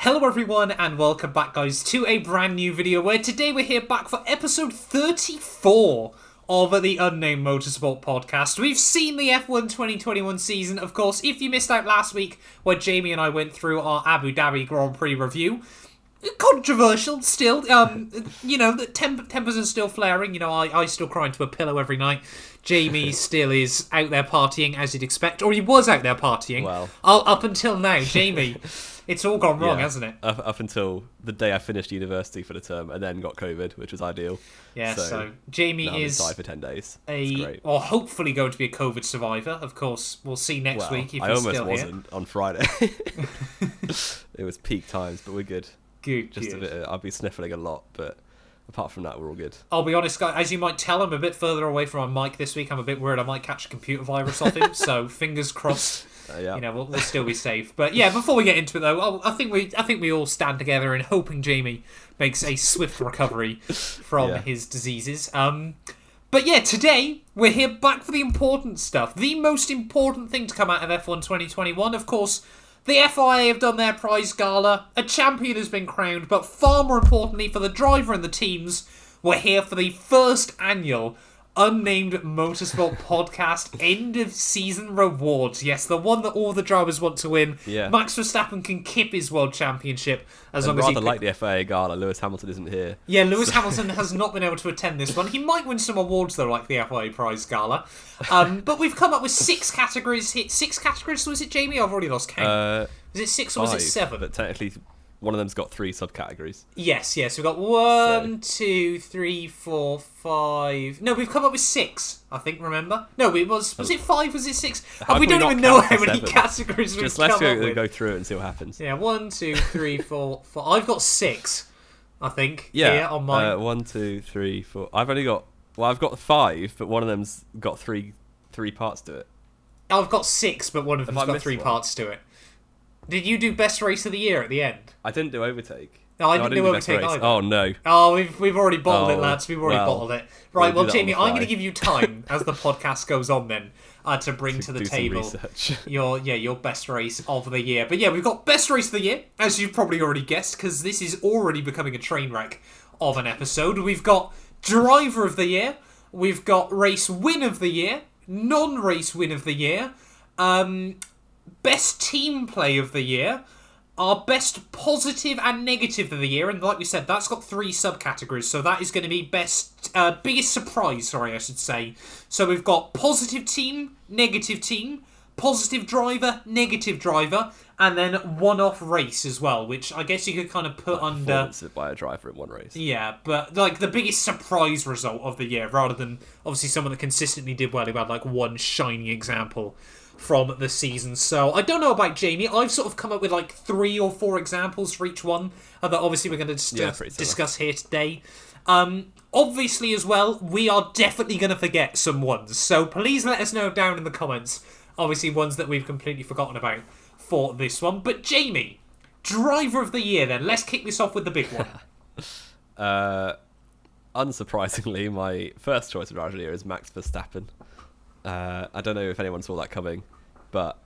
Hello everyone and welcome back guys to a brand new video where today we're here back for episode 34 of the Unnamed Motorsport podcast. We've seen the F1 2021 season, of course. If you missed out last week where Jamie and I went through our Abu Dhabi Grand Prix review, controversial still, the tempers are still flaring, I still cry into a pillow every night. Jamie still is out there partying as you'd expect, or he was out there partying. Well, up until now, Jamie, it's all gone wrong, hasn't it? Up until the day I finished university for the term and then got COVID, which was ideal. Yeah, so Jamie is inside for 10 days. or hopefully going to be a COVID survivor. Of course, we'll see next week if I he's almost still wasn't here. on Friday. It was peak times, but we're good. Good. A bit. I'll be sniffling a lot, but apart from that, we're all good. I'll be honest, guys, as you might tell, I'm a bit further away from my mic this week. I'm a bit worried I might catch a computer virus off him, so fingers crossed. We'll still be safe. But yeah, before we get into it though, I think we all stand together in hoping Jamie makes a swift recovery from his diseases. But yeah, today we're here back for the important stuff. The most important thing to come out of F1 2021, of course. The FIA have done their prize gala, a champion has been crowned, but far more importantly for the driver and the teams, we're here for the first annual Unnamed Motorsport podcast end of season rewards. Yes, the one that all the drivers want to win. Yeah. Max Verstappen can keep his world championship as long as he... Rather like the FIA gala, Lewis Hamilton isn't here. Yeah, Lewis Hamilton has not been able to attend this one. He might win some awards though, like the FIA prize gala. But we've come up with 6 categories. 6 categories, was it, Jamie? I've already lost count. Was it 6 or was it 7? But technically, one of them's got 3 subcategories. Yes. We've got 1, 2, 3, 4, 5. No, we've come up with 6, I think, remember? No, it was it 5? Was it 6? We don't even know how many categories we've come up with. Let's go through it and see what happens. Yeah, 1, 2, 3, 4, 5. I've got 6, I think, here on mine. 1, 2, 3, 4. I've got 5, but one of them's got three parts to it. I've got 6, but one of them's got 3 parts to it. Did you do best race of the year at the end? I didn't do overtake. No, I didn't do overtake either. Oh no. Oh, we've already bottled it, lads. We've already bottled it. Right, well, Jamie, I'm going to give you time as the podcast goes on then to bring to the table your best race of the year. But yeah, we've got best race of the year, as you've probably already guessed, because this is already becoming a train wreck of an episode. We've got driver of the year. We've got race win of the year. Non-race win of the year. Best team play of the year, our best positive and negative of the year, and like we said, that's got 3 subcategories, so that is going to be best, biggest surprise, I should say. So we've got positive team, positive driver, negative driver, and then one-off race as well, which I guess you could kind of put under... by a driver in one race. Yeah, but like the biggest surprise result of the year, rather than obviously someone that consistently did well, who had like one shining example from the season. So I don't know about Jamie. I've sort of come up with like 3 or 4 examples for each one that obviously we're going to discuss here today. Obviously as well, we are definitely going to forget some ones. So please let us know down in the comments, obviously ones that we've completely forgotten about for this one. But Jamie, driver of the year then. Let's kick this off with the big one. Unsurprisingly, my first choice of driver of the year is Max Verstappen. I don't know if anyone saw that coming, but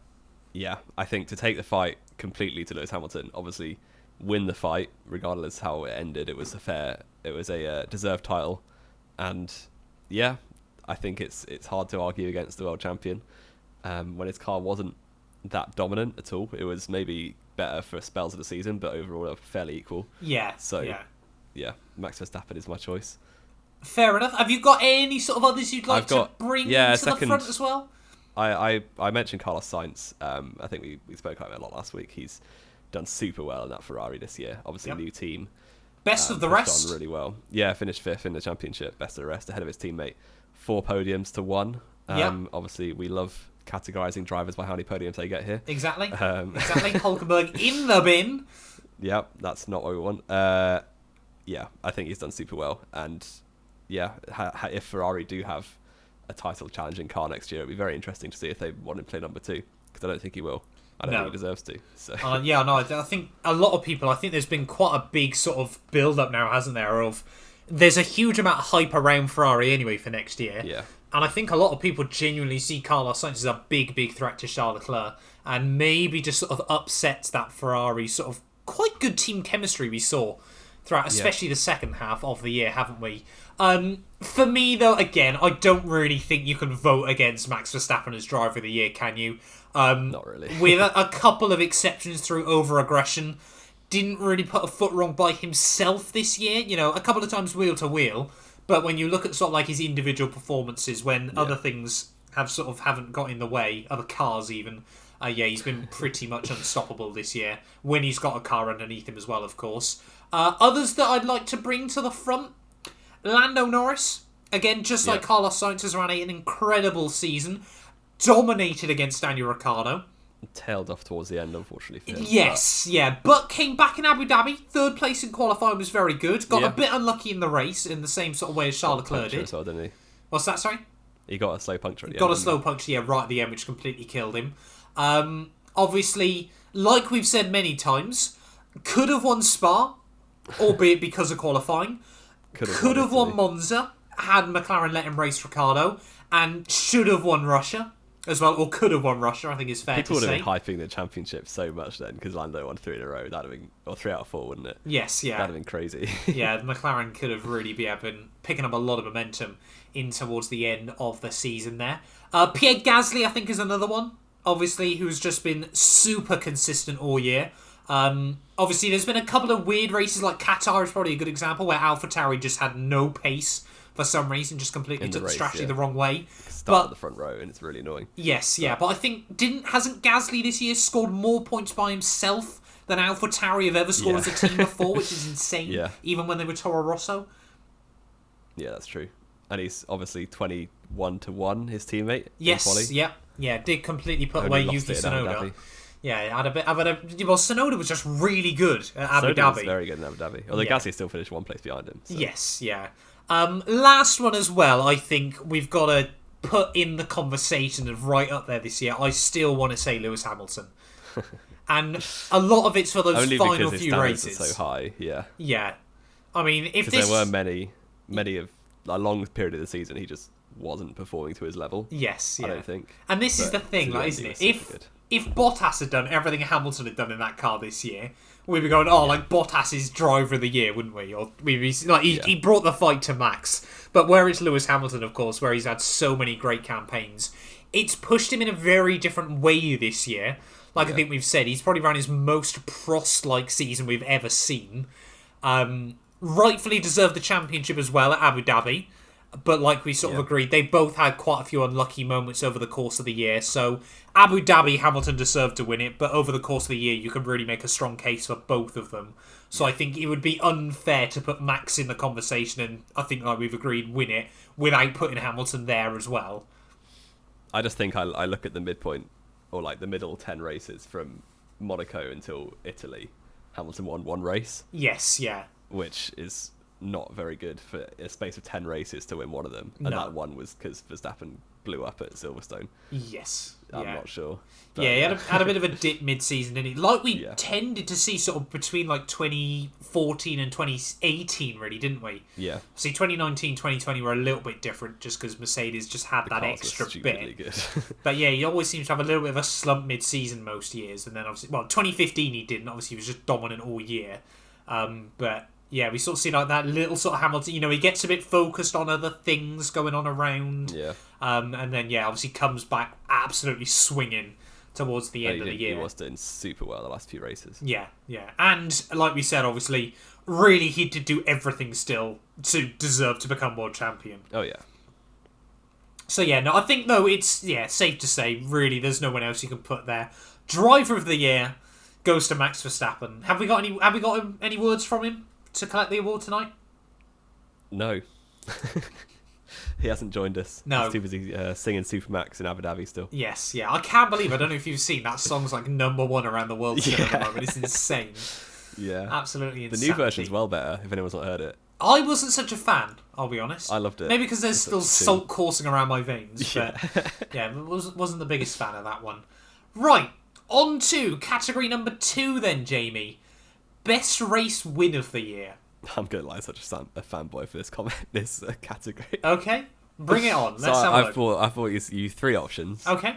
yeah, I think to take the fight completely to Lewis Hamilton, obviously win the fight regardless how it ended. It was a deserved title, and yeah, I think it's hard to argue against the world champion when his car wasn't that dominant at all. It was maybe better for spells of the season, but overall they were fairly equal. Yeah. So yeah, Max Verstappen is my choice. Fair enough. Have you got any sort of others you'd like to bring to the front as well? I mentioned Carlos Sainz. I think we spoke about him a lot last week. He's done super well in that Ferrari this year. Obviously, new team. Best of the rest. Done really well. Yeah, finished 5th in the championship. Best of the rest, ahead of his teammate. 4 podiums to 1. Obviously, we love categorising drivers by how many podiums they get here. Exactly. Hulkenberg in the bin. Yeah, that's not what we want. Yeah, I think he's done super well. And yeah, if Ferrari do have a title challenging car next year, it'll be very interesting to see if they want to play number 2, because I don't think he will. I don't think he deserves to. So. I think a lot of people, I think there's been quite a big sort of build-up now, hasn't there, of there's a huge amount of hype around Ferrari anyway for next year. Yeah. And I think a lot of people genuinely see Carlos Sainz as a big, big threat to Charles Leclerc, and maybe just sort of upsets that Ferrari sort of quite good team chemistry we saw throughout, especially the second half of the year, haven't we? For me, though, again, I don't really think you can vote against Max Verstappen as driver of the year, can you? Not really. With a couple of exceptions through over-aggression. Didn't really put a foot wrong by himself this year. You know, a couple of times wheel to wheel. But when you look at sort of like his individual performances, when other things haven't got in the way, other cars even, he's been pretty much unstoppable this year. When he's got a car underneath him as well, of course. Others that I'd like to bring to the front, Lando Norris. Again, just like Carlos Sainz has ran an incredible season. Dominated against Daniel Ricciardo. Tailed off towards the end, unfortunately. For him, yes, but came back in Abu Dhabi. Third place in qualifying was very good. Got a bit unlucky in the race in the same sort of way as Charles Leclerc did. Well, didn't he? What's that, sorry? He got a slow puncture at the end. Got a slow puncture, right at the end, which completely killed him. Obviously, like we've said many times, could have won Spa, albeit because of qualifying. Could have won Monza, had McLaren let him race Ricciardo, and should have won Russia as well, or could have won Russia, I think is fair to say. People would have been hyping the championship so much then, because Lando won 3 in a row. That'd have been, or 3 out of 4, wouldn't it? Yes, yeah. That'd have been crazy. Yeah, McLaren could have really been picking up a lot of momentum in towards the end of the season there. Pierre Gasly, I think, is another one, obviously, who's just been super consistent all year. Obviously, there's been a couple of weird races, like Qatar is probably a good example, where AlphaTauri just had no pace for some reason, just completely took the strategy the wrong way. Start at the front row, and it's really annoying. Yes, but I think hasn't Gasly this year scored more points by himself than AlphaTauri have ever scored as a team before, which is insane, even when they were Toro Rosso? Yeah, that's true. And he's obviously 21-1, his teammate. Yes, did completely put away Yuki Tsunoda. Yeah, well, Tsunoda was just really good at Abu Dhabi. Was very good in Abu Dhabi. Although Gasly still finished 1 place behind him. So. Yes, last one as well, I think we've got to put in the conversation of right up there this year. I still want to say Lewis Hamilton. And a lot of it's for those only final because few races. Are so high, Yeah. I mean, if this... there were many of a long period of the season he just wasn't performing to his level. Yes, I don't think. And this is the thing, like, isn't it? If Bottas had done everything Hamilton had done in that car this year, we'd be going, like Bottas is driver of the year, wouldn't we? Or we'd be like, he brought the fight to Max. But where it's Lewis Hamilton, of course, where he's had so many great campaigns, it's pushed him in a very different way this year. Like I think we've said, he's probably ran his most Prost-like season we've ever seen. Rightfully deserved the championship as well at Abu Dhabi. But like we sort of agreed, they both had quite a few unlucky moments over the course of the year. So Abu Dhabi, Hamilton deserved to win it. But over the course of the year, you can really make a strong case for both of them. So I think it would be unfair to put Max in the conversation and, I think like we've agreed, win it without putting Hamilton there as well. I just think I look at the midpoint, or like the middle 10 races from Monaco until Italy. Hamilton won 1 race. Yes, which is not very good for a space of 10 races to win one of them. And that one was because Verstappen blew up at Silverstone. Yes. I'm not sure. But, he had a bit of a dip mid-season, didn't he? Like we tended to see sort of between like 2014 and 2018, really, didn't we? Yeah. See, 2019, 2020 were a little bit different just because Mercedes just had that extra bit. Good. But yeah, he always seems to have a little bit of a slump mid-season most years. And then obviously, 2015 he didn't. Obviously, he was just dominant all year. But yeah, we sort of see like that little sort of Hamilton, he gets a bit focused on other things going on around. Yeah. And then, obviously comes back absolutely swinging towards the end of the year. He was doing super well the last few races. Yeah. And like we said, obviously, really he did do everything still to deserve to become world champion. Oh, yeah. So, I think, though, it's, safe to say, really, there's no one else you can put there. Driver of the year goes to Max Verstappen. Have we got any words from him to collect the award tonight? No. He hasn't joined us. No. He's too busy singing Supermax in Abu Dhabi still. Yes, I can't believe, I don't know if you've seen, that song's like #1 around the world still at the moment. It's insane. Yeah. Absolutely insane. The new version's well better, if anyone's not heard it. I wasn't such a fan, I'll be honest. I loved it. Maybe because there's still salt coursing around my veins. Yeah. But wasn't the biggest fan of that one. Right, on to category number 2 then, Jamie. Best race win of the year. I'm going to lie, such a fanboy for this category. Okay, bring it on. Let's have a look. I thought you 3 options. Okay.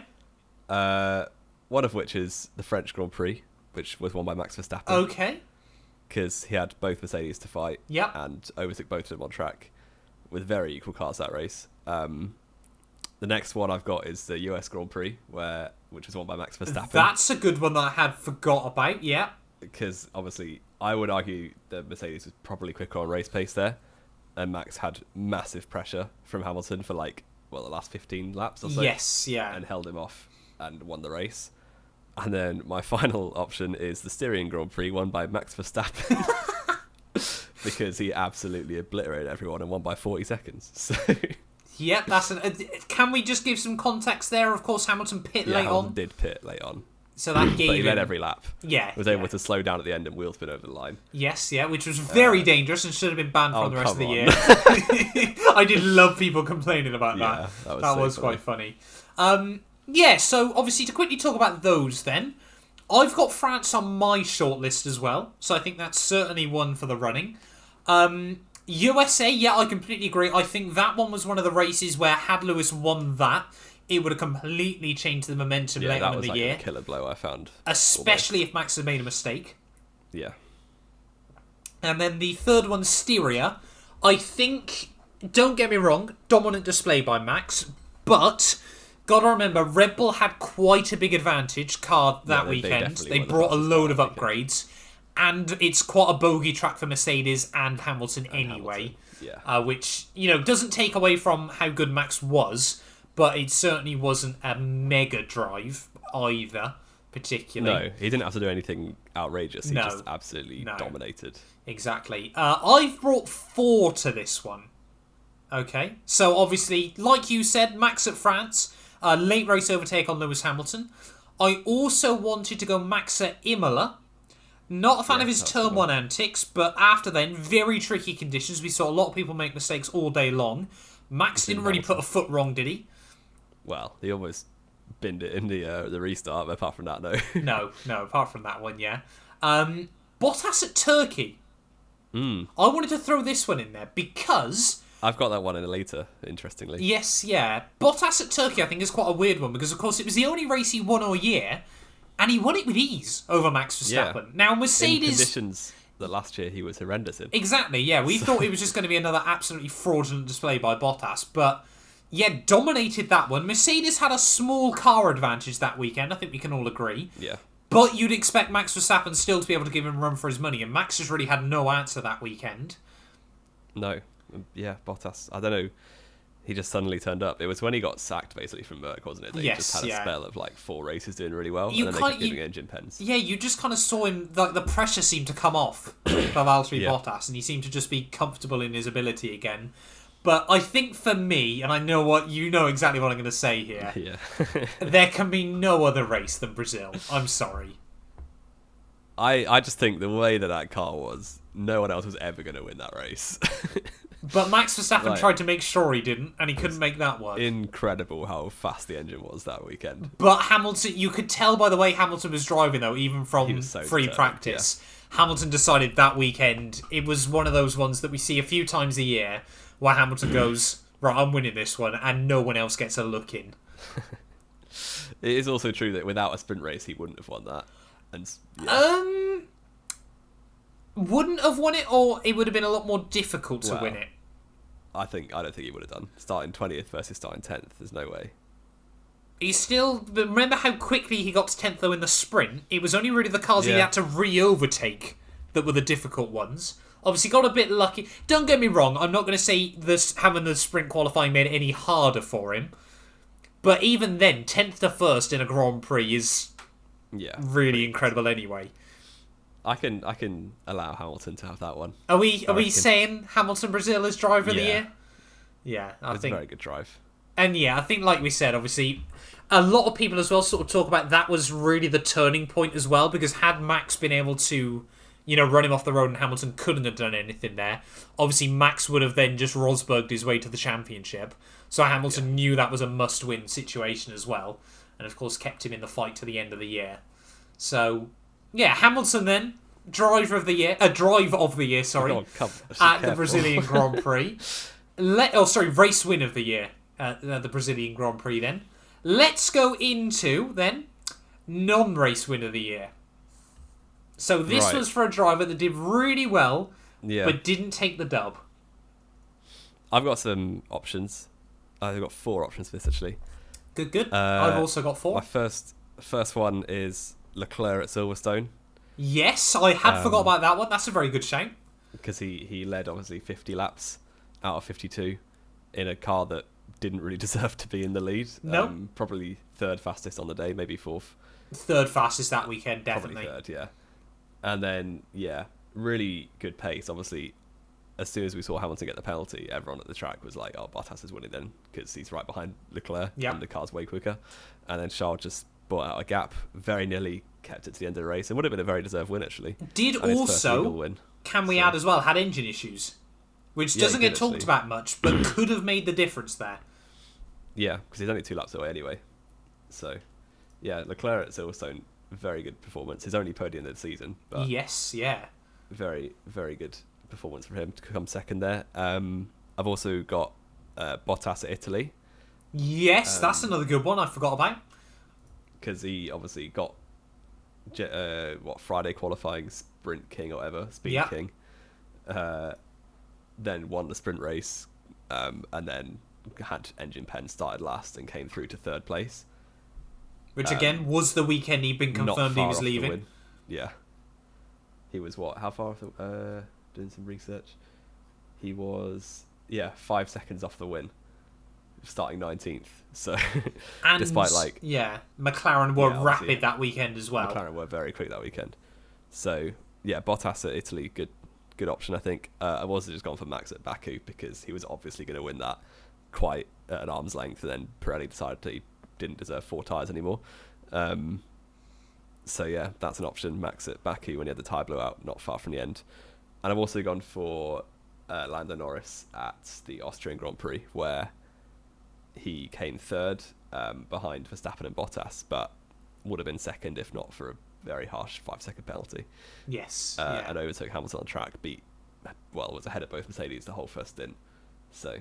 One of which is the French Grand Prix. which was won by Max Verstappen. Okay. Because he had both Mercedes to fight. Yep. And overtook both of them on track with very equal cars that race. The next one I've got is the US Grand Prix, which was won by Max Verstappen. That's a good one that I had forgot about, yeah. Because obviously, I would argue that Mercedes was probably quicker on race pace there, and Max had massive pressure from Hamilton for the last 15 laps or so. Yes, yeah. And held him off and won the race. And then my final option is the Styrian Grand Prix, won by Max Verstappen. Because he absolutely obliterated everyone and won by 40 seconds. So... Yep, can we just give some context there? Of course, Hamilton pit late Hamilton on. Did pit late on. So that gave but he led him... every lap. Yeah. Was able to slow down at the end and wheel spin over the line. Yes, yeah, which was very dangerous and should have been banned from the rest of the year. I did love people complaining about that. That was quite funny. So obviously to quickly talk about those then, I've got France on my shortlist as well, so I think that's certainly one for the running. USA, yeah, I completely agree. I think that one was one of the races where had Lewis won that, it would have completely changed the momentum later on in the year. A killer blow, I found. Especially if Max had made a mistake. Yeah. And then the third one, Styria. I think, don't get me wrong, dominant display by Max, but gotta remember, Red Bull had quite a big advantage car that weekend. They brought a load of upgrades. And it's quite a bogey track for Mercedes and Hamilton anyway. Yeah. Which, doesn't take away from how good Max was, but it certainly wasn't a mega drive either, particularly. No, he didn't have to do anything outrageous. He just absolutely dominated. Exactly. I've brought 4 to this one. Okay. So, obviously, like you said, Max at France, late race overtake on Lewis Hamilton. I also wanted to go Max at Imola. Not a fan of his Turn 1 antics, but after then, very tricky conditions. We saw a lot of people make mistakes all day long. Max didn't really put a foot wrong, did he? Well, he almost binned it in the restart, but apart from that, no. No, apart from that one, yeah. Bottas at Turkey. I wanted to throw this one in there because... I've got that one in later, interestingly. Yes, yeah. Bottas at Turkey, I think, is quite a weird one because, of course, it was the only race he won all year... And he won it with ease over Max Verstappen. Yeah. Now, Mercedes... In conditions that last year he was horrendous in. Exactly, yeah. We thought it was just going to be another absolutely fraudulent display by Bottas. But, yeah, dominated that one. Mercedes had a small car advantage that weekend. I think we can all agree. Yeah. But you'd expect Max Verstappen still to be able to give him a run for his money. And Max just really had no answer that weekend. No. Yeah, Bottas. I don't know. He just suddenly turned up. It was when he got sacked, basically, from Merck, wasn't it? That he just had a spell of, 4 races doing really well, and then they kept giving engine pens. Yeah, you just kind of saw him, the pressure seemed to come off for Valtteri Bottas, and he seemed to just be comfortable in his ability again. But I think for me, and I know exactly what I'm going to say here, there can be no other race than Brazil. I'm sorry. I just think the way that car was, no one else was ever going to win that race. But Max Verstappen tried to make sure he didn't, and he couldn't make that work. Incredible how fast the engine was that weekend. But Hamilton, you could tell by the way Hamilton was driving, though, even from free practice. Yeah. Hamilton decided that weekend, it was one of those ones that we see a few times a year, where Hamilton goes, right, I'm winning this one, and no one else gets a look in. It is also true that without a sprint race, he wouldn't have won that. And wouldn't have won it, or it would have been a lot more difficult to win it? I don't think he would have done. Starting 20th versus starting 10th, there's no way. But remember how quickly he got to 10th though in the sprint? It was only really the cars he had to re-overtake that were the difficult ones. Obviously got a bit lucky. Don't get me wrong, I'm not going to say having the sprint qualifying made it any harder for him. But even then, 10th to 1st in a Grand Prix is really incredible anyway. I can allow Hamilton to have that one. Are we saying Hamilton Brazil is driver of the year? Yeah, I think it's a very good drive. And yeah, I think like we said, obviously, a lot of people as well sort of talk about that was really the turning point as well, because had Max been able to, run him off the road and Hamilton couldn't have done anything there, obviously Max would have then just Rosberged his way to the championship. So Hamilton knew that was a must-win situation as well, and of course kept him in the fight to the end of the year. So yeah, Hamilton then, drive of the year, at the Brazilian Grand Prix. Race win of the year at the Brazilian Grand Prix then. Let's go into, then, non-race win of the year. So this was for a driver that did really well, Yeah. but didn't take the dub. I've got some options. I've got 4 options for this, actually. Good. I've also got 4. My first one is Leclerc at Silverstone. Yes, I had forgot about that one. That's a very good shout. Because he led, obviously, 50 laps out of 52 in a car that didn't really deserve to be in the lead. No. Probably 3rd fastest on the day, maybe 4th. 3rd fastest that weekend, definitely. Probably 3rd, yeah. And then, really good pace. Obviously, as soon as we saw Hamilton get the penalty, everyone at the track was like, oh, Bottas is winning then, because he's right behind Leclerc, and the car's way quicker. And then Charles just brought out a gap, very nearly kept it to the end of the race. It would have been a very deserved win, actually. Did also, can we add as well, had engine issues, which doesn't get talked about much, but could have made the difference there. Yeah, because he's only 2 laps away anyway. So, yeah, Leclerc at Silverstone, very good performance. His only podium of the season. But yes, yeah. Very, very good performance for him to come second there. I've also got Bottas at Italy. Yes, that's another good one I forgot about. Because he obviously got Friday qualifying sprint king or whatever, speed king. Then won the sprint race, and then had engine pen, started last and came through to 3rd place. Which again was the weekend he'd been confirmed he was leaving. Yeah. He was how far off doing some research? He was 5 seconds off the win, starting 19th. So and despite McLaren were rapid that weekend as well. McLaren were very quick that weekend. So Bottas at Italy, good option, I think. I've also just gone for Max at Baku because he was obviously going to win that quite at an arm's length, and then Pirelli decided that he didn't deserve 4 tyres anymore. So that's an option. Max at Baku when he had the tyre blowout, not far from the end. And I've also gone for Lando Norris at the Austrian Grand Prix, where he came 3rd behind Verstappen and Bottas, but would have been 2nd if not for a very harsh 5-second penalty. Yes. And overtook Hamilton on track, was ahead of both Mercedes the whole first stint. So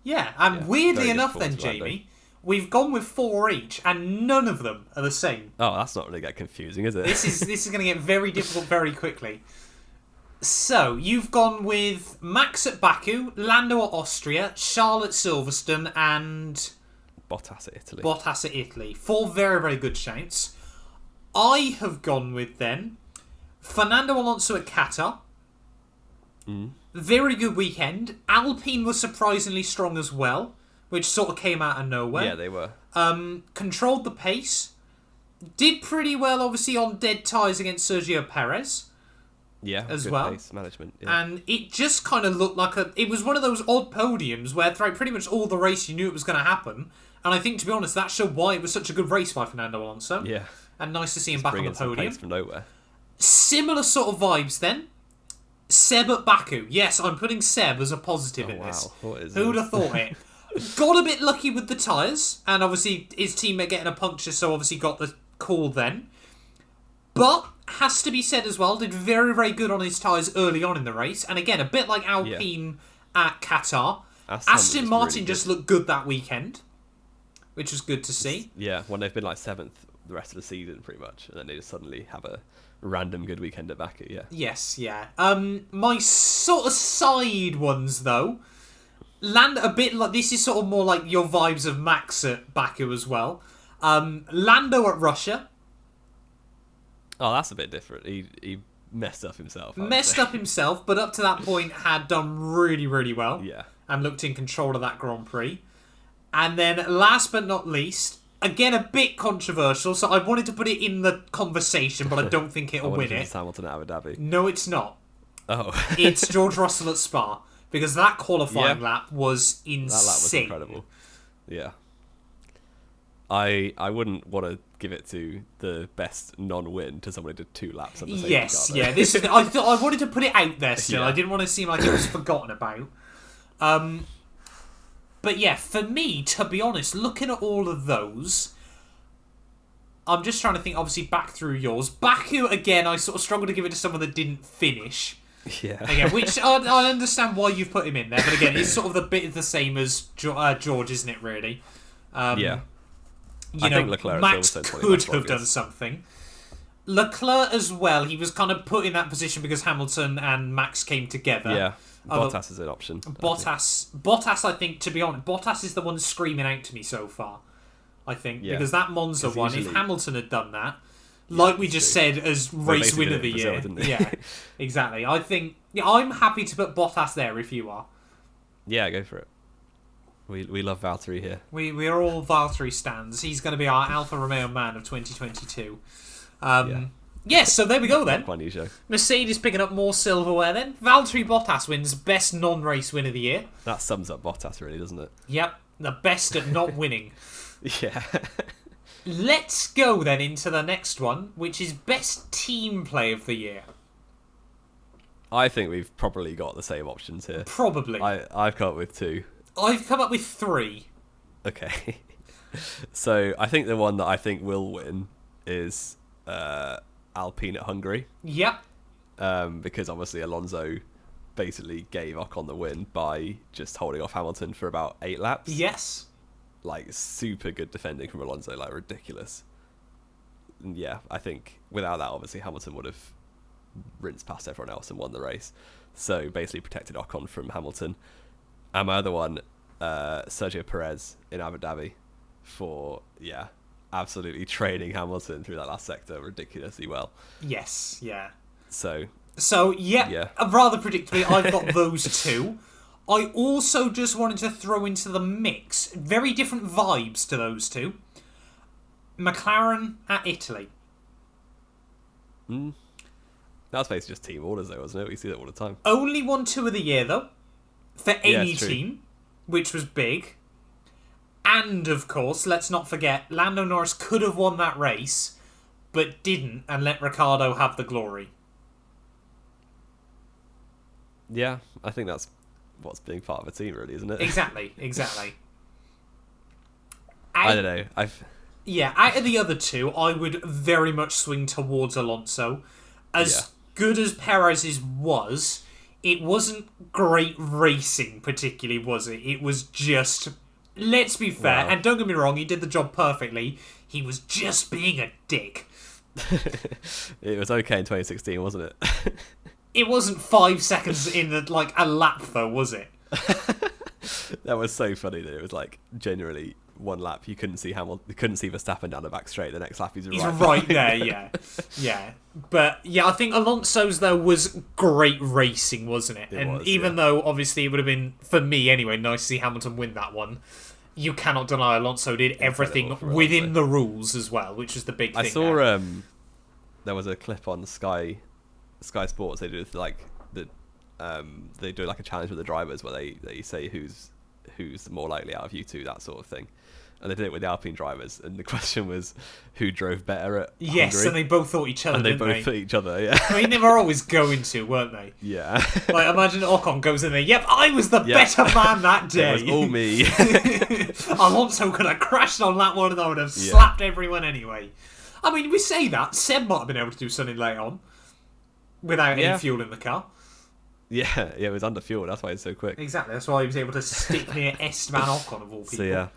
weirdly enough then, Jamie, we've gone with 4 each, and none of them are the same. Oh, that's not really get confusing, is it? This is going to get very difficult very quickly. So, you've gone with Max at Baku, Lando at Austria, Charles at Silverstone, and Bottas at Italy. 4 very, very good shouts. I have gone with, then, Fernando Alonso at Qatar. Very good weekend. Alpine was surprisingly strong as well, which sort of came out of nowhere. Yeah, they were. Controlled the pace. Did pretty well, obviously, on dead tyres against Sergio Perez. Yeah, as good well. Pace management. Yeah. And it just kind of looked like it was one of those odd podiums where throughout pretty much all the race you knew it was going to happen. And I think, to be honest, that showed why it was such a good race by Fernando Alonso. Yeah. And nice to see him back on the podium. Pace from nowhere. Similar sort of vibes then. Seb at Baku. Yes, I'm putting Seb as a positive in this. What is Who would have thought it? Got a bit lucky with the tyres, and obviously his teammate getting a puncture, so obviously got the call then. But, has to be said as well, did very, very good on his tyres early on in the race. And again, a bit like Alpine at Qatar. Aston Martin really just looked good that weekend, which was good to see. Yeah, when they've been like 7th the rest of the season, pretty much. And then they just suddenly have a random good weekend at Baku, yeah. Yes, yeah. My sort of side ones, though, land a bit like... This is sort of more like your vibes of Max at Baku as well. Lando at Russia. Oh, that's a bit different. He messed up himself. Messed up himself, but up to that point had done really, really well. Yeah. And looked in control of that Grand Prix. And then, last but not least, again a bit controversial, so I wanted to put it in the conversation, but I don't think it'll win it. It's Hamilton at Abu Dhabi. No, it's not. Oh. It's George Russell at Spa, because that qualifying lap was insane. That lap was incredible. Yeah. I wouldn't want to give it to the best non-win to someone who did 2 laps on the same car. Yeah. This is. I wanted to put it out there still. Yeah. I didn't want to seem like it was forgotten about. But yeah, for me, to be honest, looking at all of those, I'm just trying to think. Obviously, back through yours, Baku again. I sort of struggled to give it to someone that didn't finish. Yeah. Again, which I understand why you've put him in there, but again, it's sort of the bit the same as George, isn't it? Really. Yeah. You know, Max could have done something. Leclerc as well. He was kind of put in that position because Hamilton and Max came together. Yeah, Bottas is an option. Bottas, I think, to be honest, Bottas is the one screaming out to me so far. I think because that Monza one, if Hamilton had done that, like we just said, as race win of the year, yeah, exactly. I think I'm happy to put Bottas there if you are. Yeah, go for it. We love Valtteri here. We are all Valtteri stans. He's going to be our Alfa Romeo man of 2022. Yes, so there we go then. Funny show. Mercedes picking up more silverware then. Valtteri Bottas wins best non-race win of the year. That sums up Bottas really, doesn't it? Yep, the best at not winning. Yeah. Let's go then into the next one, which is best team play of the year. I think we've probably got the same options here. Probably. I've come up with 2. I've come up with 3. Okay. So I think the one that I think will win is Alpine at Hungary. Yep. Because obviously Alonso basically gave Ocon the win by just holding off Hamilton for about 8 laps. Yes. Like, super good defending from Alonso, like, ridiculous. And yeah, I think without that, obviously, Hamilton would have rinsed past everyone else and won the race. So, basically protected Ocon from Hamilton. And my other one, Sergio Perez in Abu Dhabi for, absolutely training Hamilton through that last sector ridiculously well. Yes, yeah. So yeah. Rather predictably, I've got those 2. I also just wanted to throw into the mix very different vibes to those 2. McLaren at Italy. That's basically just team orders, though, wasn't it? We see that all the time. Only won 2 of the year, though, for any team, which was big. And, of course, let's not forget, Lando Norris could have won that race, but didn't, and let Ricciardo have the glory. Yeah, I think that's what's being part of a team, really, isn't it? Exactly. I don't know. Out of the other 2, I would very much swing towards Alonso. As good as Perez's was, it wasn't great racing, particularly, was it? It was just, let's be fair, and don't get me wrong, he did the job perfectly. He was just being a dick. It was okay in 2016, wasn't it? It wasn't 5 seconds in a lap, though, was it? That was so funny that it was genuinely 1 lap. You couldn't see Verstappen down the back straight. The next lap he's right there, yeah. But I think Alonso's though was great racing, wasn't it? Even though obviously it would have been, for me anyway, nice to see Hamilton win that one, you cannot deny Alonso did everything within the rules as well, which is the big thing. I saw there was a clip on Sky Sports. They do they do a challenge with the drivers where they say who's more likely out of you 2, that sort of thing. And they did it with the Alpine drivers, and the question was who drove better at Hungary? And they both thought each other, and they both thought each other, yeah. I mean, they were always going to, weren't they? Yeah. Imagine Ocon goes in there, yep, I was the better man that day. It was all me. Alonso could have crashed on that one and I would have slapped everyone anyway. I mean, we say that, Seb might have been able to do something late on without any fuel in the car. Yeah, it was under fuel, that's why it's so quick. Exactly, that's why he was able to stick near Esteban Ocon of all people. So yeah,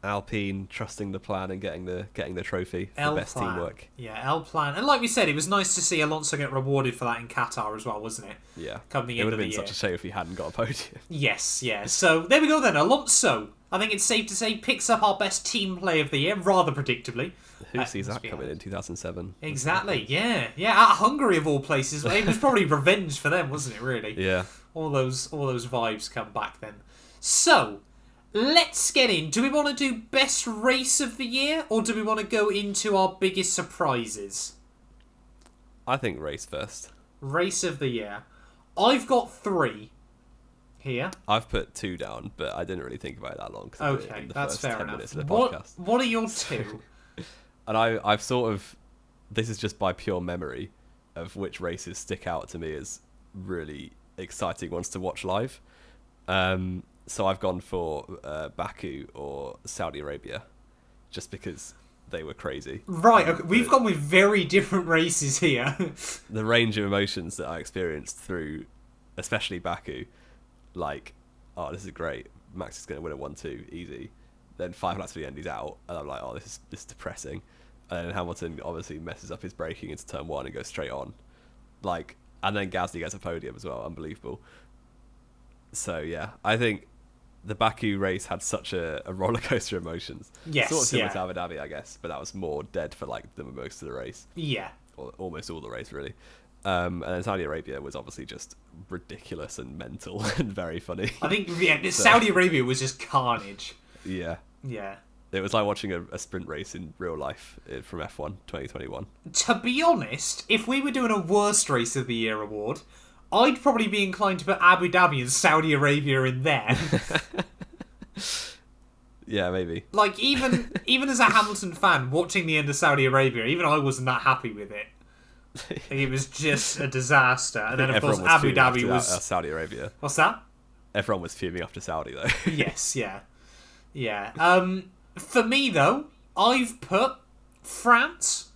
Alpine trusting the plan and getting the trophy for best teamwork. Yeah, L-Plan. And like we said, it was nice to see Alonso get rewarded for that in Qatar as well, wasn't it? Yeah. Come the end of the year. It would have been such a shame if he hadn't got a podium. Yes, yeah. So there we go then. Alonso, I think it's safe to say, picks up our best team play of the year, rather predictably. Who sees that coming in 2007? Exactly, yeah. Yeah, at Hungary of all places. It was probably revenge for them, wasn't it, really? Yeah. All those vibes come back then. So, let's get in. Do we want to do best race of the year, or do we want to go into our biggest surprises? I think race first. Race of the year. I've got 3 here. I've put 2 down, but I didn't really think about it that long. Okay, that's fair enough. Of the podcast. What are your 2? And I've sort of, this is just by pure memory of which races stick out to me as really exciting ones to watch live. So I've gone for Baku or Saudi Arabia, just because they were crazy. Right, okay. We've gone with very different races here. The range of emotions that I experienced through, especially Baku, this is great. Max is going to win at 1-2, easy. Then 5 laps to the end, he's out, and I'm like, this is depressing. and then Hamilton obviously messes up his braking into turn 1 and goes straight on. Like, and then Gasly gets a podium as well. Unbelievable. So yeah, I think the Baku race had such a roller coaster of emotions. Yes, sort of similar to Abu Dhabi, I guess, but that was more dead for like the most of the race. Yeah, or almost all the race really. And then Saudi Arabia was obviously just ridiculous and mental and very funny. I think Saudi Arabia was just carnage. Yeah. Yeah. It was like watching a sprint race in real life from F1 2021. To be honest, if we were doing a worst race of the year award, I'd probably be inclined to put Abu Dhabi and Saudi Arabia in there. Yeah, maybe. Like, even as a Hamilton fan, watching the end of Saudi Arabia, even I wasn't that happy with it. It was just a disaster. And then, of course, Abu Dhabi was... Saudi Arabia. What's that? Everyone was fuming after Saudi, though. Yes, yeah. Yeah. For me, though, I've put France...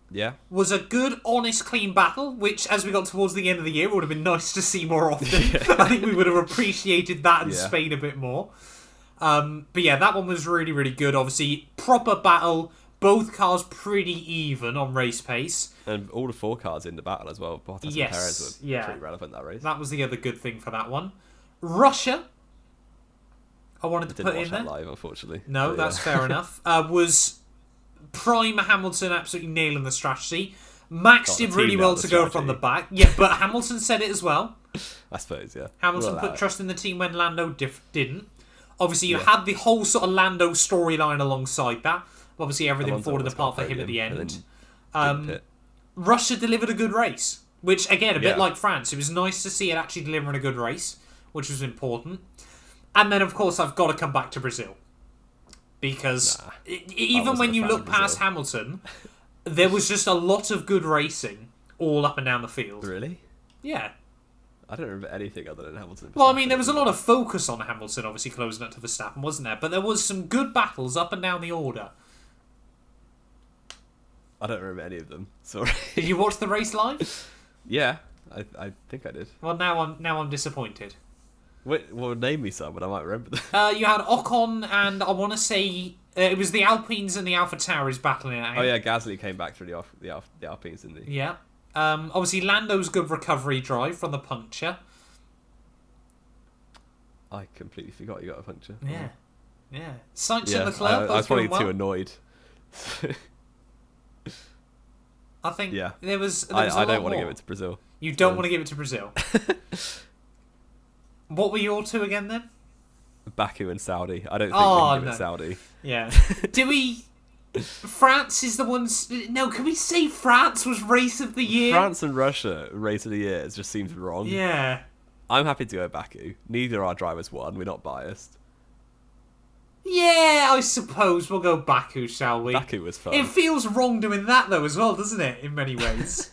Yeah. Was a good, honest, clean battle, which, as we got towards the end of the year, would have been nice to see more often. Yeah. I think we would have appreciated that in Spain a bit more. But yeah, that one was really, really good. Obviously, proper battle. Both cars pretty even on race pace. And all the 4 cars in the battle as well. Bottas and Perez were pretty relevant that race. That was the other good thing for that one. Russia, I wanted to put in there. Didn't watch that live, unfortunately. No, that's fair enough. Was prime Hamilton absolutely nailing the strategy. Max did really well to go from the back. Yeah, but Hamilton said it as well. I suppose, yeah. Hamilton put trust in the team when Lando didn't. Obviously, you had the whole sort of Lando storyline alongside that. Obviously, everything falling apart for him at the end. Russia delivered a good race, which, again, a bit like France. It was nice to see it actually delivering a good race, which was important. And then, of course, I've got to come back to Brazil. Because even when you look past Hamilton, there was just a lot of good racing all up and down the field. Really? Yeah. I don't remember anything other than Hamilton. Well, I mean, there was a lot of focus on Hamilton, obviously closing up to Verstappen, wasn't there? But there was some good battles up and down the order. I don't remember any of them. Sorry. Did you watch the race live? Yeah, I think I did. Well, now I'm disappointed. Wait, well, name me some, and I might remember them. You had Ocon, and I want to say it was the Alpines and the AlphaTauris battling it out. Oh yeah, Gasly came back through the Alpines, didn't he? Yeah. Obviously, Lando's good recovery drive from the puncture. I completely forgot you got a puncture. Yeah. Yeah. Sainz and Leclerc. I was probably too annoyed. I think there was I don't want to give it to Brazil. You don't want to give it to Brazil. What were your two again then? Baku and Saudi. I don't think we can give it Saudi. Yeah. Do we... France is the ones... No, can we say France was race of the year? France and Russia, race of the year, it just seems wrong. Yeah. I'm happy to go Baku. Neither of our drivers won. We're not biased. Yeah, I suppose we'll go Baku, shall we? Baku was fun. It feels wrong doing that, though, as well, doesn't it, in many ways?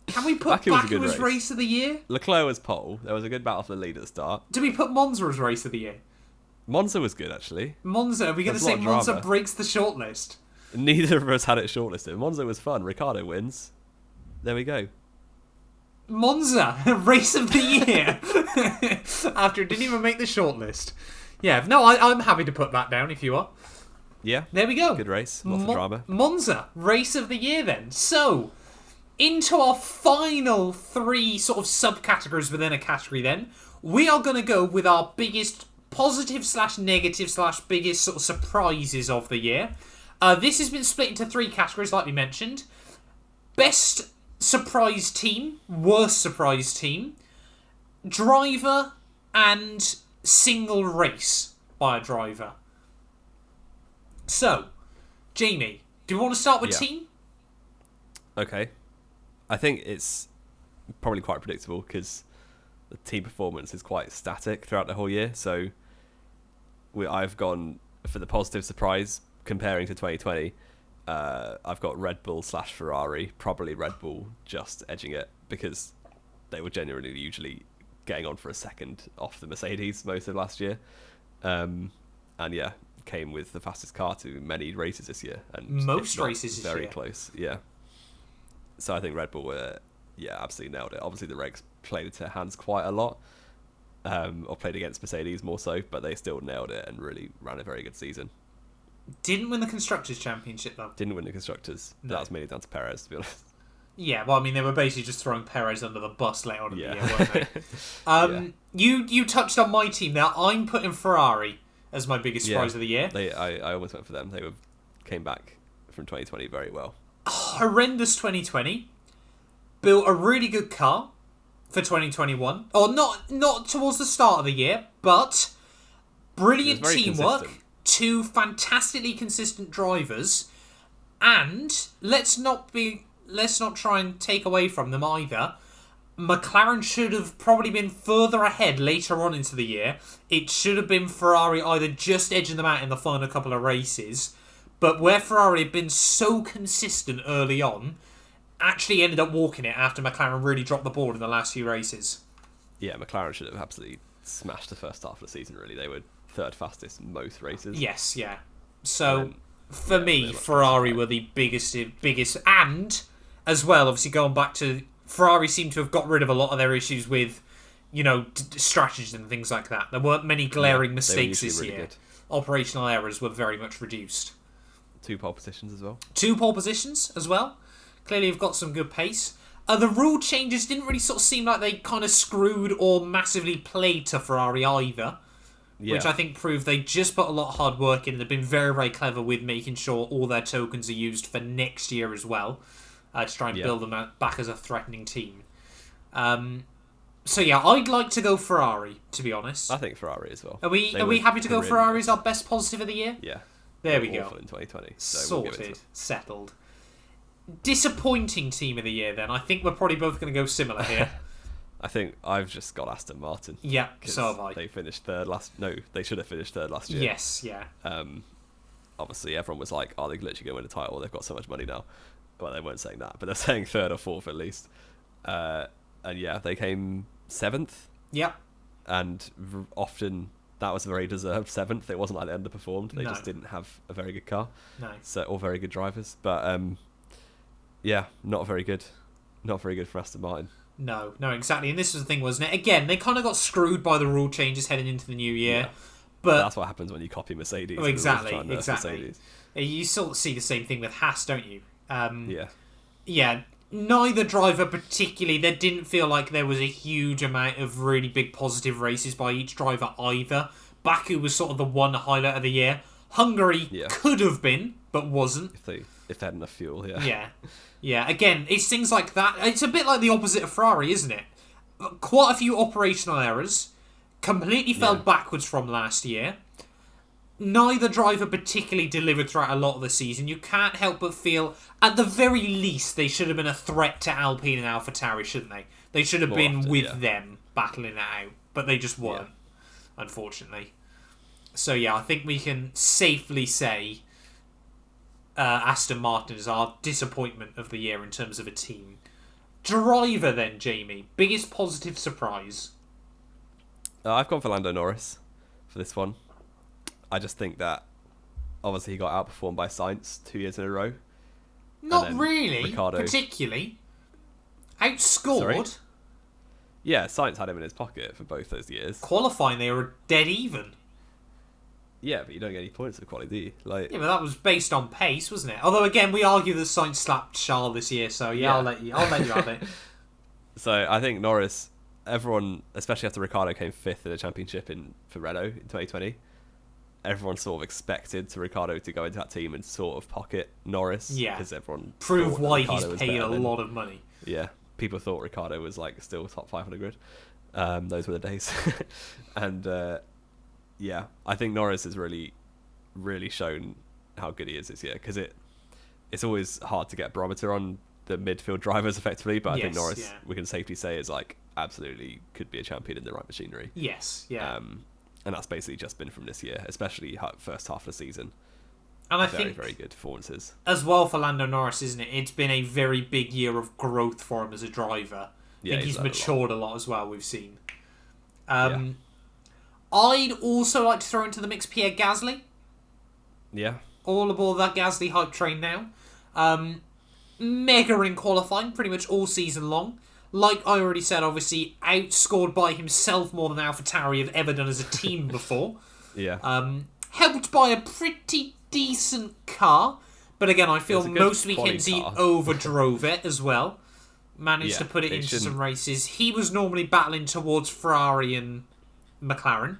Can we put Baku as race of the year? Leclerc was pole. There was a good battle for the lead at the start. Do we put Monza as race of the year? Monza was good, actually. Monza, are we going to say Monza breaks the shortlist? Neither of us had it shortlisted. Monza was fun. Ricardo wins. There we go. Monza, race of the year. After it didn't even make the shortlist. Yeah, no, I'm happy to put that down if you are. Yeah. There we go. Good race. Lots of drama. Monza, race of the year then. So, into our final 3 sort of subcategories within a category then. We are going to go with our biggest positive / negative / biggest sort of surprises of the year. This has been split into 3 categories like we mentioned. Best surprise team, worst surprise team, driver, and single race by a driver. So, Jamie, do you want to start with team? Okay. I think it's probably quite predictable because the team performance is quite static throughout the whole year. So I've gone for the positive surprise comparing to 2020. I've got Red Bull / Ferrari, probably Red Bull just edging it because they were genuinely usually getting on for a second off the Mercedes most of last year. And yeah, came with the fastest car to many races this year. And most races this year. Very close, yeah. So I think Red Bull were, absolutely nailed it. Obviously the regs played into their hands quite a lot, or played against Mercedes more so, but they still nailed it and really ran a very good season. Didn't win the Constructors' Championship, though. Didn't win the Constructors. No. That was mainly down to Perez, to be honest. Yeah, well, I mean, they were basically just throwing Perez under the bus later on in the year, weren't they? You touched on my team there. I'm putting Ferrari as my biggest surprise of the year. I almost went for them. They came back from 2020 very well. Horrendous 2020. Built a really good car for 2021. Or not towards the start of the year, but brilliant teamwork. Consistent. 2 fantastically consistent drivers. And let's not try and take away from them either. McLaren should have probably been further ahead later on into the year. It should have been Ferrari either just edging them out in the final couple of races, but where Ferrari had been so consistent early on, actually ended up walking it after McLaren really dropped the ball in the last few races. Yeah, McLaren should have absolutely smashed the first half of the season, really. They were 3rd fastest most races. Yes, yeah. So, for me, Ferrari were the biggest, and as well, obviously going back to Ferrari seemed to have got rid of a lot of their issues with, strategies and things like that. There weren't many glaring mistakes this year. Good. Operational errors were very much reduced. 2 pole positions as well. 2 pole positions as well. Clearly have got some good pace. The rule changes didn't really sort of seem like they kind of screwed or massively played to Ferrari either. Yeah. Which I think proved they just put a lot of hard work in. They've been very, very clever with making sure all their tokens are used for next year as well. To try and build them back as a threatening team. So yeah, I'd like to go Ferrari, to be honest. I think Ferrari as well. Are we happy to go Ferrari as our best positive of the year? Yeah. There we go. In 2020. So sorted. Settled. Disappointing team of the year then. I think we're probably both going to go similar here. I think I've just got Aston Martin. Yeah, so have I. They finished 3rd last... No, they should have finished 3rd last year. Yes, yeah. Obviously, everyone was like, they're literally going to win a title. They've got so much money now. Well, they weren't saying that, but they're saying 3rd or 4th at least. And yeah, they came 7th. Yep. And often that was a very deserved 7th. It wasn't like they underperformed. They just didn't have a very good car. No. So, or very good drivers. But yeah, not very good. Not very good for Aston Martin. No, exactly. And this was the thing, wasn't it? Again, they kind of got screwed by the rule changes heading into the new year. Yeah. But that's what happens when you copy Mercedes. Exactly. You sort of see the same thing with Haas, don't you? Yeah, neither driver particularly, there didn't feel like there was a huge amount of really big positive races by each driver either. Baku was sort of the one highlight of the year. Hungary could have been, but wasn't. If they had enough fuel, Yeah, again, it's things like that. It's a bit like the opposite of Ferrari, isn't it? Quite a few operational errors, completely fell backwards from last year. Neither driver particularly delivered throughout a lot of the season. You can't help but feel, at the very least, they should have been a threat to Alpine and AlphaTauri, shouldn't they? They should have been with them, battling it out. But they just weren't, unfortunately. So yeah, I think we can safely say Aston Martin is our disappointment of the year in terms of a team. Driver then, Jamie. Biggest positive surprise? I've gone for Lando Norris for this one. I just think that obviously he got outperformed by Sainz 2 years in a row. Not really, particularly. Outscored. Sorry? Yeah, Sainz had him in his pocket for both those years. Qualifying, they were dead even. Yeah, but you don't get any points for quality, do you? Yeah, but that was based on pace, wasn't it? Although again, we argue that Sainz slapped Charles this year, so I'll let you have it. So I think Norris, everyone, especially after Ricciardo came 5th in the championship for Renault in 2020, everyone sort of expected Ricciardo to go into that team and sort of pocket Norris. Yeah. Because everyone prove why he's paid a lot of money. Yeah. People thought Ricciardo was still top 5 on the grid. Those were the days. And yeah, I think Norris has really, really shown how good he is this year, because it's always hard to get a barometer on the midfield drivers effectively, but I think Norris, we can safely say, is absolutely could be a champion in the right machinery. Yes, yeah. And that's basically just been from this year, especially first half of the season. And I think very good performances as well for Lando Norris, isn't it? It's been a very big year of growth for him as a driver. I think he's matured a lot as well. We've seen. I'd also like to throw into the mix Pierre Gasly. Yeah. All aboard that Gasly hype train now. Mega in qualifying pretty much all season long. Like I already said, obviously outscored by himself more than AlphaTauri have ever done as a team before. Yeah. Helped by a pretty decent car, but again, I feel most weekends he overdrove it as well. Managed to put it into some races. He was normally battling towards Ferrari and McLaren,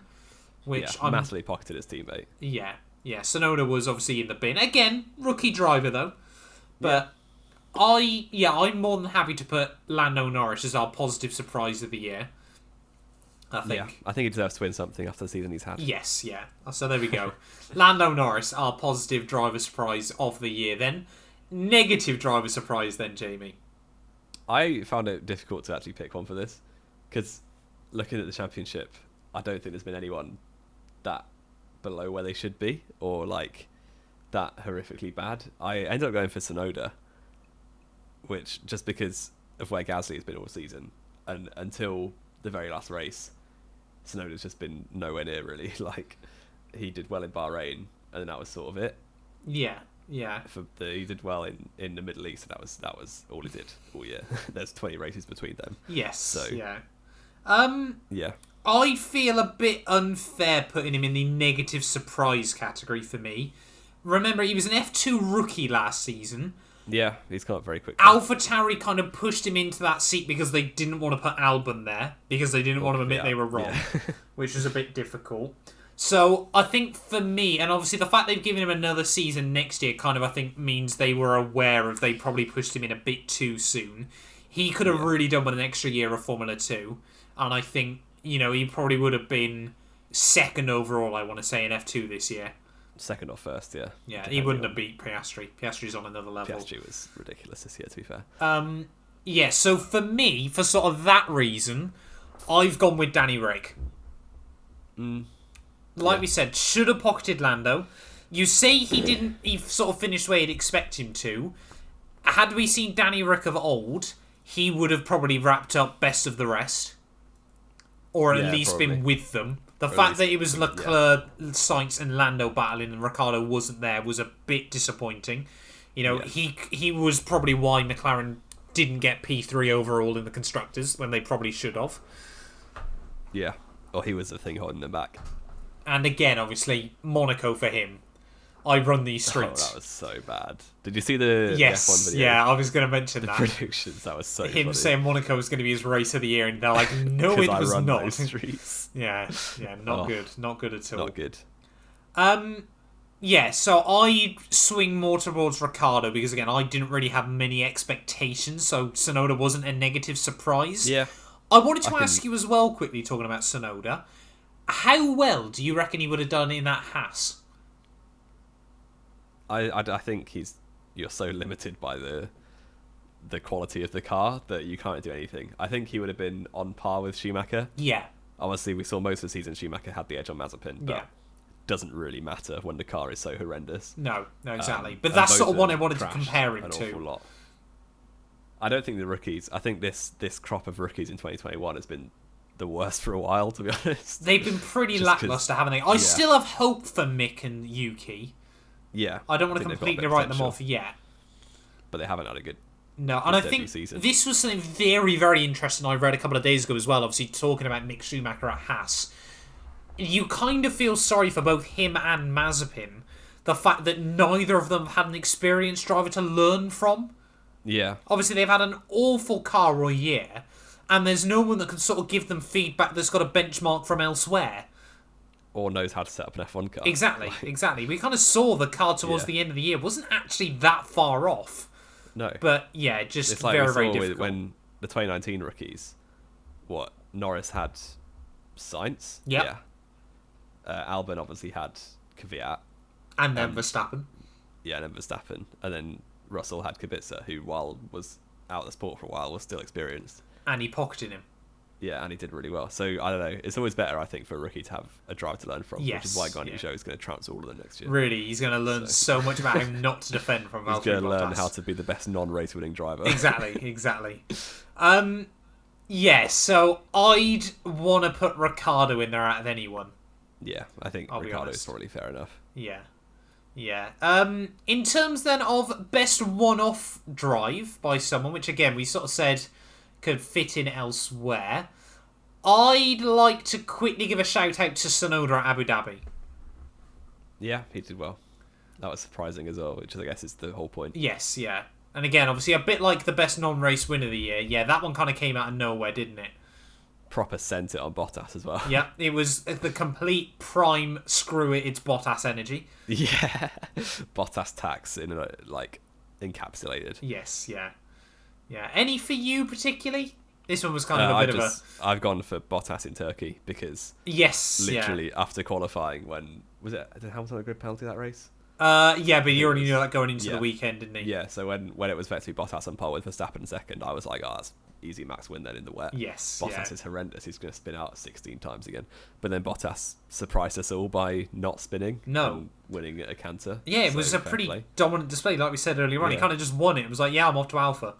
which I'm massively pocketed his teammate. Yeah. Tsunoda was obviously in the bin again. Rookie driver though, but I'm more than happy to put Lando Norris as our positive surprise of the year. I think he deserves to win something after the season he's had. Yes, yeah. So there we go. Lando Norris, our positive driver surprise of the year. Then negative driver surprise. Then Jamie. I found it difficult to actually pick one for this because looking at the championship, I don't think there's been anyone that below where they should be or like that horrifically bad. I ended up going for Tsunoda, which just because of where Gasly has been all season and until the very last race, Tsunoda's just been nowhere near really. Like he did well in Bahrain, and then that was sort of it. Yeah. He did well in the Middle East, and that was all he did all year. There's 20 races between them. Yes. So yeah. Yeah. I feel a bit unfair putting him in the negative surprise category for me. Remember, he was an F2 rookie last season. Yeah, he's come up very quickly. AlphaTauri kind of pushed him into that seat because they didn't want to put Albon there, because they didn't want to admit they were wrong, which was a bit difficult. So I think for me, and obviously the fact they've given him another season next year kind of, I think, means they were aware of they probably pushed him in a bit too soon. He could have really done with an extra year of Formula 2, and I think, he probably would have been second overall, I want to say, in F2 this year. Second or first, yeah. Yeah, he wouldn't have beat Piastri. Piastri's on another level. Piastri was ridiculous this year, to be fair. Yeah, so for me, for sort of that reason, I've gone with Danny Rick. Like we said, should have pocketed Lando. You say he sort of finished where you'd expect him to. Had we seen Danny Rick of old, he would have probably wrapped up best of the rest. Or at least been with them. The fact that it was Leclerc, Sainz and Lando battling and Ricciardo wasn't there was a bit disappointing. He was probably why McLaren didn't get P3 overall in the Constructors when they probably should have. Yeah, or he was the thing holding them back. And again, obviously, Monaco for him. I run these streets. Oh, that was so bad. Did you see the F1 video? Yeah, I was going to mention that. The predictions, that was so funny. Him saying Monaco was going to be his race of the year, and they're like, no, it was not. Those streets. Yeah, not good. Not good at all. Not good. Yeah, so I swing more towards Ricciardo because, again, I didn't really have many expectations, so Tsunoda wasn't a negative surprise. Yeah. I wanted to ask you as well, quickly, talking about Tsunoda, how well do you reckon he would have done in that Haas? I think you're so limited by the quality of the car that you can't do anything. I think he would have been on par with Schumacher. Yeah. Obviously, we saw most of the season Schumacher had the edge on Mazepin, but doesn't really matter when the car is so horrendous. No, exactly. But that's sort of what I wanted to compare him to. Awful lot. I don't think the rookies. I think this crop of rookies in 2021 has been the worst for a while, to be honest. They've been pretty lackluster, haven't they? I still have hope for Mick and Yuki. Yeah. I don't want to completely write them off yet. But they haven't had a good and I think season. This was something very, very interesting I read a couple of days ago as well, obviously talking about Mick Schumacher at Haas. You kind of feel sorry for both him and Mazepin. The fact that neither of them had an experienced driver to learn from. Yeah. Obviously, they've had an awful car all year, and there's no one that can sort of give them feedback that's got a benchmark from elsewhere. Or knows how to set up an F1 car. Exactly. We kind of saw the car towards the end of the year. It wasn't actually that far off. No. But, yeah, just it's like very, very difficult. When the 2019 rookies, Norris had Sainz? Yep. Yeah. Albon obviously had Kvyat. And then Verstappen. Yeah, and then Verstappen. And then Russell had Kubica, who, while was out of the sport for a while, was still experienced. And he pocketed him. Yeah, and he did really well. So, I don't know. It's always better, I think, for a rookie to have a driver to learn from, which is why Guanyu Zhou is going to trounce all of them next year. Really, he's going to learn so much about him not to defend from Valtteri Bottas. He's going to learn how to be the best non-race winning driver. Exactly. Yeah, so I'd want to put Ricciardo in there out of anyone. Yeah, I think Ricciardo is probably fair enough. Yeah. In terms then of best one-off drive by someone, which again we sort of said could fit in elsewhere, I'd like to quickly give a shout out to Tsunoda at Abu Dhabi. Yeah, he did well. That was surprising as well, which I guess is the whole point. Yes, yeah. And again, obviously, a bit like the best non-race win of the year. Yeah, that one kind of came out of nowhere, didn't it? Proper sent it on Bottas as well. Yeah, it was the complete prime screw it, it's Bottas energy. Yeah. Bottas tax in like encapsulated. Yes, yeah. Yeah. Any for you particularly? This one was kind of a bit of a... I've gone for Bottas in Turkey because... Yes, literally after qualifying when... Did Hamilton have a grid penalty that race? Yeah, but you already knew that going into the weekend, didn't you? Yeah, so when it was meant to be Bottas on pole with Verstappen in second, I was like, oh, that's easy Max win then in the wet. Yes, Bottas is horrendous. He's going to spin out 16 times again. But then Bottas surprised us all by not spinning. And winning at a canter. Yeah, it was a pretty dominant display, like we said earlier on. He kind of just won it. It was like, yeah, I'm off to Alpha.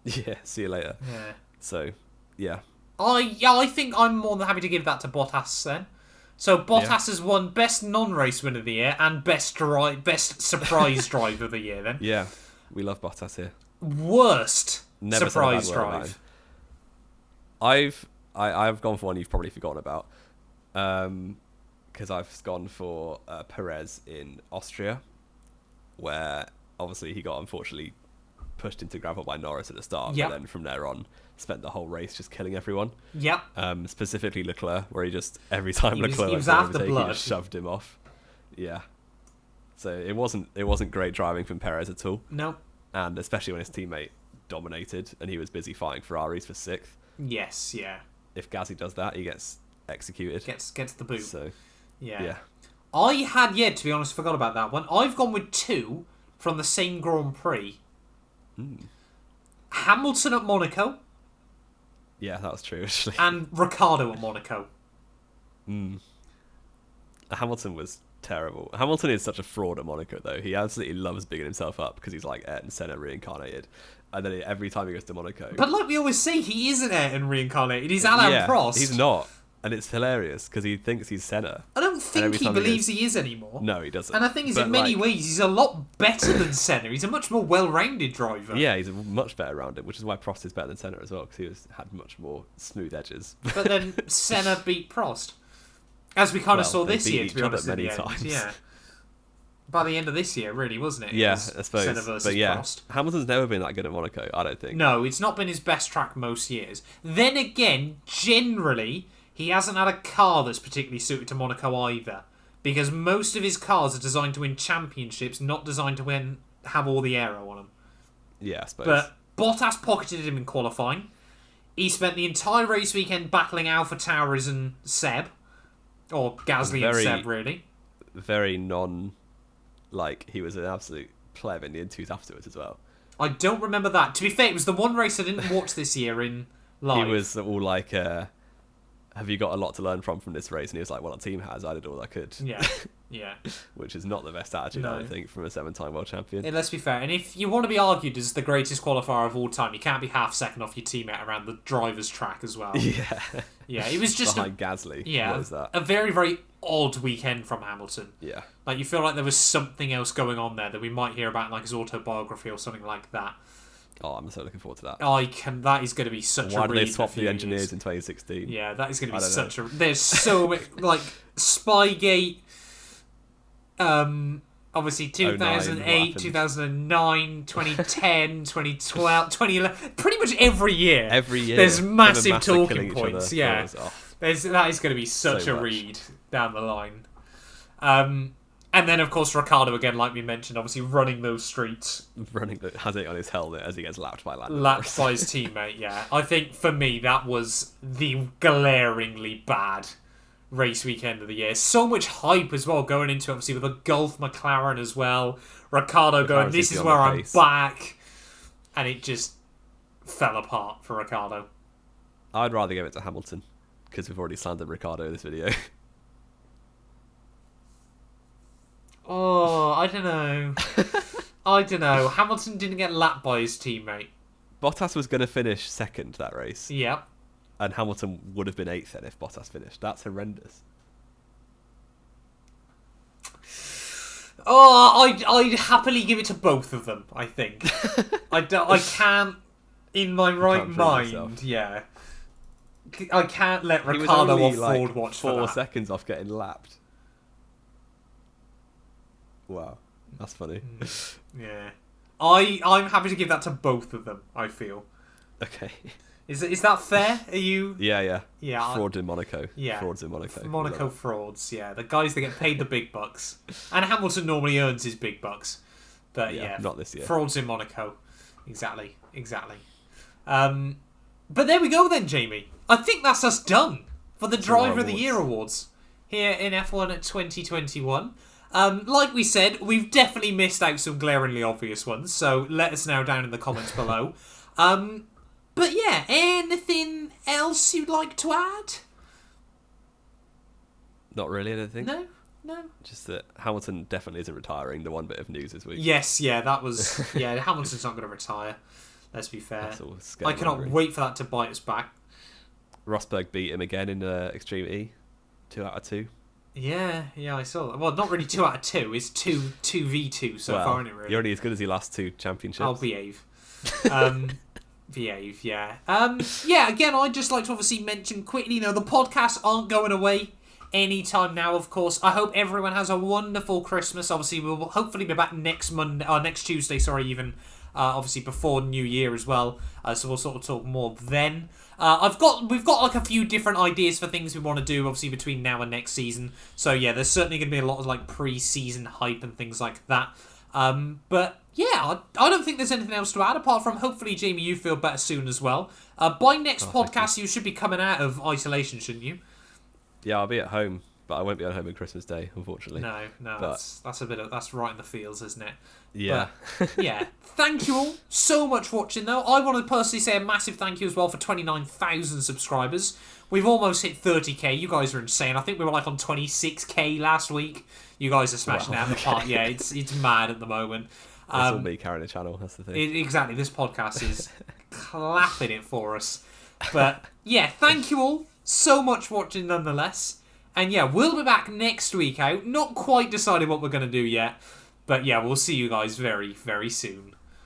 Yeah, see you later. Yeah. So, yeah. I think I'm more than happy to give that to Bottas then. So Bottas has won best non-race win of the year and best surprise drive of the year then. Yeah, we love Bottas here. Worst Never surprise drive. I've gone for one you've probably forgotten about. Because I've gone for Perez in Austria, where obviously he got unfortunately pushed into gravel by Norris at the start, but then from there on spent the whole race just killing everyone. Yep. Specifically Leclerc, where he just every time Leclerc was after blood. He just shoved him off. Yeah. So it wasn't great driving from Perez at all. No. And especially when his teammate dominated and he was busy fighting Ferraris for 6th. Yes, yeah. If Gasly does that, he gets executed. Gets the boot. So yeah. I had, to be honest, forgot about that one. I've gone with 2 from the same Grand Prix. Hamilton at Monaco. Yeah, that was true, actually. And Ricciardo at Monaco. Hamilton was terrible. Hamilton is such a fraud at Monaco, though. He absolutely loves bigging himself up because he's like Ayrton Senna reincarnated. And then every time he goes to Monaco... But like we always say, he isn't Ayrton reincarnated. He's Alain Prost. He's not. And it's hilarious because he thinks he's Senna. I don't think he believes he is anymore. No, he doesn't. And I think in many ways, he's a lot better than Senna. He's a much more well-rounded driver. Yeah, he's a much better rounded, which is why Prost is better than Senna as well, because he had much more smooth edges. But then Senna beat Prost. As we kind of saw this year, to be honest. Many times. Yeah. By the end of this year, really, wasn't it? Yeah, I suppose. Senna versus Prost. Hamilton's never been that good at Monaco, I don't think. No, it's not been his best track most years. Then again, generally... he hasn't had a car that's particularly suited to Monaco either. Because most of his cars are designed to win championships, not designed to have all the aero on them. Yeah, I suppose. But Bottas pocketed him in qualifying. He spent the entire race weekend battling Alpha Tauris and Seb. Or Gasly and Seb, really. Very he was an absolute pleb in the interviews afterwards as well. I don't remember that. To be fair, it was the one race I didn't watch this year in live. He was all like... have you got a lot to learn from this race? And he was like, well, our team has. I did all I could. Yeah, yeah. Which is not the best attitude, I think, from a 7-time world champion. And let's be fair. And if you want to be argued as the greatest qualifier of all time, you can't be half second off your teammate around the driver's track as well. Yeah. Yeah, it was just... behind Gasly. Yeah. What is that? A very, very odd weekend from Hamilton. Yeah. Like, you feel like there was something else going on there that we might hear about in like his autobiography or something like that. Oh, I'm so looking forward to that. That is going to be such a read. Why did they swap the engineers in 2016? Yeah, that is going to be such a... There's so many... Like, Spygate... Obviously, 2008, 2009, 2010, 2012, 2011... Pretty much every year. Every year. There's massive talking points. Yeah. That is going to be such a much. read down the line. And then, of course, Ricciardo, again, like we mentioned, obviously running those streets. Has it on his helmet as he gets lapped by Lando. Lapped by his teammate, yeah. I think, for me, that was the glaringly bad race weekend of the year. So much hype as well going into it, obviously, with a Gulf McLaren as well. Ricciardo going, this is where I'm back. And it just fell apart for Ricciardo. I'd rather give it to Hamilton, because we've already slandered Ricciardo in this video. Oh, I don't know. Hamilton didn't get lapped by his teammate. Bottas was going to finish second that race. Yep. And Hamilton would have been 8th then if Bottas finished. That's horrendous. Oh, I'd happily give it to both of them, I think. I can't, in my right mind, yeah. I can't let Ricciardo off like forward watch for 4 that. seconds off getting lapped. Wow. That's funny. Yeah. I'm happy to give that to both of them, I feel. Okay. Is that fair? Are you... Yeah. Yeah. Fraud in Monaco. Yeah. Frauds in Monaco. Monaco frauds, yeah. The guys that get paid the big bucks. And Hamilton normally earns his big bucks. But yeah. Not this year. Frauds in Monaco. Exactly. But there we go then, Jamie. I think that's us done for the Driver of the Year awards here in F1 at 2021. Like we said, we've definitely missed out some glaringly obvious ones, so let us know down in the comments below. But yeah, anything else you'd like to add? Not really, I don't think. No. Just that Hamilton definitely isn't retiring, the one bit of news this week. Yes, yeah, that was... Yeah, Hamilton's not going to retire, let's be fair. I cannot wait for that to bite us back. Rosberg beat him again in Extreme E. 2 out of 2. Yeah, I saw that. Well, not really 2 out of 2. It's 2v2 so far, isn't it, really? You're only as good as your last 2 championships. I'll behave. Behave, yeah. Again, I'd just like to obviously mention quickly, the podcasts aren't going away anytime now, of course. I hope everyone has a wonderful Christmas. Obviously, we'll hopefully be back next Tuesday, even. Obviously before New Year as well, so we'll sort of talk more then. We've got like a few different ideas for things we want to do, obviously between now and next season. So yeah, there's certainly going to be a lot of like pre-season hype and things like that. But yeah, I don't think there's anything else to add apart from hopefully, Jamie, you feel better soon as well. By next podcast, you should be coming out of isolation, shouldn't you? Yeah, I'll be at home, but I won't be at home on Christmas Day, unfortunately. No, that's right in the fields, isn't it? Yeah. But, yeah. Thank you all so much for watching, though. I want to personally say a massive thank you as well for 29,000 subscribers. We've almost hit 30k. You guys are insane. I think we were like on 26k last week. You guys are smashing out the park. Yeah, it's mad at the moment. It's all me carrying the channel, that's the thing. Exactly. This podcast is clapping it for us. But yeah, thank you all so much for watching nonetheless. And yeah, we'll be back next week out. Not quite decided what we're going to do yet. But yeah, we'll see you guys very, very soon.